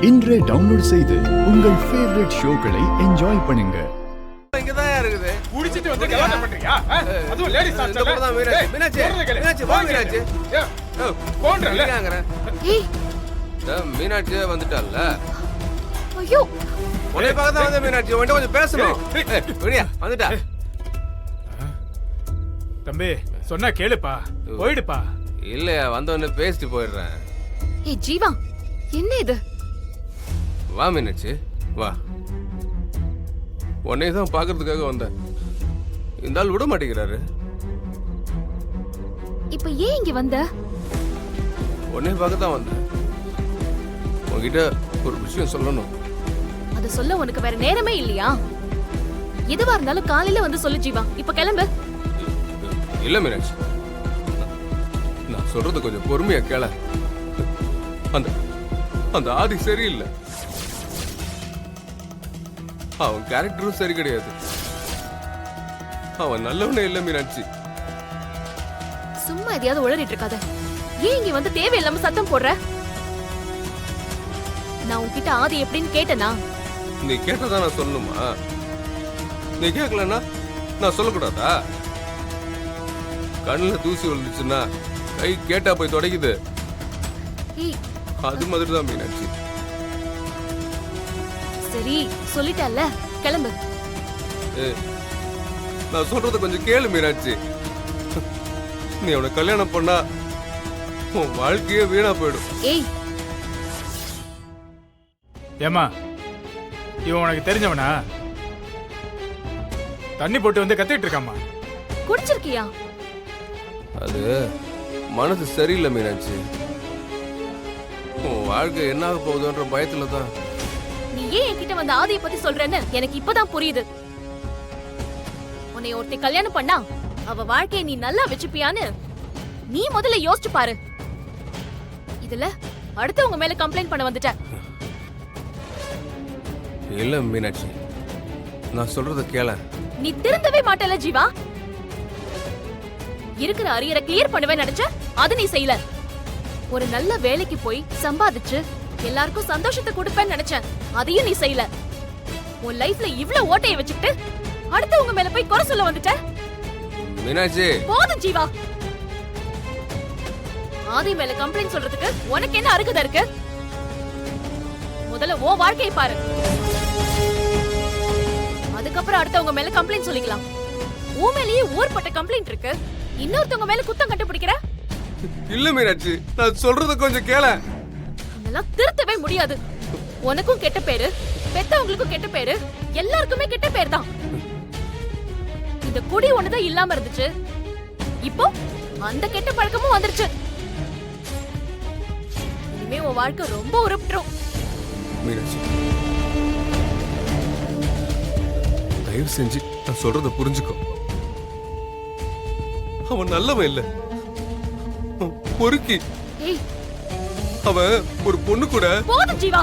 இன்றே டவுன்லோட் செய்து உங்கள் ஃபேவரட் ஷோக்களை என்ஜாய் பண்ணுங்க. இங்கதான் இருக்குது. குடிச்சிட்டு வந்து கலாட்டம் பண்றியா? அதுவும் லேடிஸ் இந்த பக்கம் தான் மீனாட்சி. மீனாட்சி வா மீனாட்சி. போன்றல. ஏய் மீனாட்சி வந்துட்டால்ல. ஐயோ உன்னை பார்க்க தான் வந்து மீனாட்சி. உன்கிட்ட கொஞ்சம் பேசணும். விடியா வந்துட்டா. தம்பி சொன்னா கேளுப்பா. போயிடுப்பா. இல்லையா வந்தவொடனே பேசிட்டு போயிடுறேன். ஏய் ஜீவா என்ன இது? வா மீனாட்சி வா. உன்னை தான் பாக்குறதுக்காக வந்தேன். இந்த ஆள் விட மாட்டேங்கிறாரு. இப்ப ஏன் இங்க வந்த? உன்னை பார்க்க தான் வந்தேன். உன்கிட்ட ஒரு விஷயம் சொல்லணும். அத சொல்ல உனக்கு வேற நேரமே இல்லையா? எதுவா இருந்தாலும் காலையில வந்து சொல்லு ஜீவா. இப்ப கிளம்பு. இல்ல மீனாட்சி, நான் சொல்றது கொஞ்சம் பொறுமையா கேள. அந்த அந்த ஆதி சரியில்லை. அவன் கேரக்டரும் சரி கிடையாது. அவன் நல்லவனே இல்ல மீனாட்சி. சும்மா எதையாவது உளறிட்டு இருக்காத. ஏன் இங்க வந்து தேவையில்லாம சத்தம் போடுற? நான் உன்கிட்ட ஆதி எப்படின்னு கேட்டனா? நீ கேட்டதான் நான் சொல்லணுமா? நீ கேட்கலன்னா நான் சொல்லக்கூடாதா? கண்ணுல தூசி விழுந்துச்சுன்னா கை கேட்டா போய் தொடங்குது. ஏய் அது மாதிரிதான் மீனாட்சி. சரி சொல்லிட்டல்ல, கிளம்பு. நான் சொல்றத கொஞ்சம் கேளு மீனாட்சி. நீ அவனை கல்யாணம் பண்ணா உன் வாழ்க்கையே வீணா போயிடும். ஏய் ஏமா இவன் உனக்கு தெரிஞ்சவனா? தண்ணி போட்டு வந்து கத்திட்டு இருக்காமா. குடிச்சிருக்கியா? அது மனசு சரியில்லை மீனாட்சி. உன் வாழ்க்கை என்ன ஆக போகுதுன்ற பயத்துல தான். நீ ஏன் என்கிட்ட வந்து ஆதியை பத்தி சொல்றேன்னு எனக்கு இப்பதான் புரியுது. உன்னை ஒருத்தி கல்யாணம் பண்ணா அவ வாழ்க்கையை நீ நல்லா வச்சுப்பியான்னு நீ முதல்ல யோசிச்சு பாரு. இதுல அடுத்தவங்க மேல கம்ப்ளைண்ட் பண்ண வந்துட்ட. இல்ல மீனாட்சி, நான் சொல்றத கேள. நீ திருந்தவே மாட்டல ஜீவா. இருக்கிற அரியரை கிளியர் பண்ணுவேன்னு நினைச்ச, அது நீ செய்யல. ஒரு நல்ல வேலைக்கு போய் சம்பாதிச்சு எல்லாருக்கும் சந்தோஷத்தை கொடுப்பேன்னு நினைச்சேன், அதையும் நீ செய்யல. உன் லைஃப்ல இவ்ளோ ஓட்டையை வச்சுக்கிட்டு அடுத்தவங்க மேல போய் குறை சொல்ல வந்துட்ட. மீனாட்சி போதும் ஜீவா. ஆதி மேல கம்ப்ளைண்ட் சொல்றதுக்கு உனக்கு என்ன அருகதை இருக்கு? முதல்ல ஓ வாழ்க்கையை பாரு. அதுக்கப்புறம் அடுத்தவங்க மேல கம்ப்ளைண்ட் சொல்லிக்கலாம். உன் மேலேயே ஊர்பட்ட கம்ப்ளைண்ட் இருக்கு, இன்னொருத்தவங்க மேல குத்தம் கண்டுபிடிக்கிற. இல்ல மீனாட்சி, நான் சொல்றத கொஞ்சம் கேள. இதெல்லாம் திருத்தவே முடியாது. உனக்கும் கெட்ட பேரு, பெத்தவங்களுக்கும் கெட்ட பேரு, எல்லாருக்குமே கெட்ட பேர் தான். இந்த குடி ஒண்ணுதான் இல்லாம இருந்துச்சு, இப்போ அந்த கெட்ட பழக்கமும் வந்துருச்சு. இனிமே உன் வாழ்க்கை ரொம்ப உருப்பிடும். மீனாட்சி, தயவு செஞ்சு நான் சொல்றத புரிஞ்சுக்கோ. அவன் நல்லவன் இல்ல, பொறுக்கி. ஏய் அவன் ஒரு பொண்ணு கூட. போதும் ஜீவா.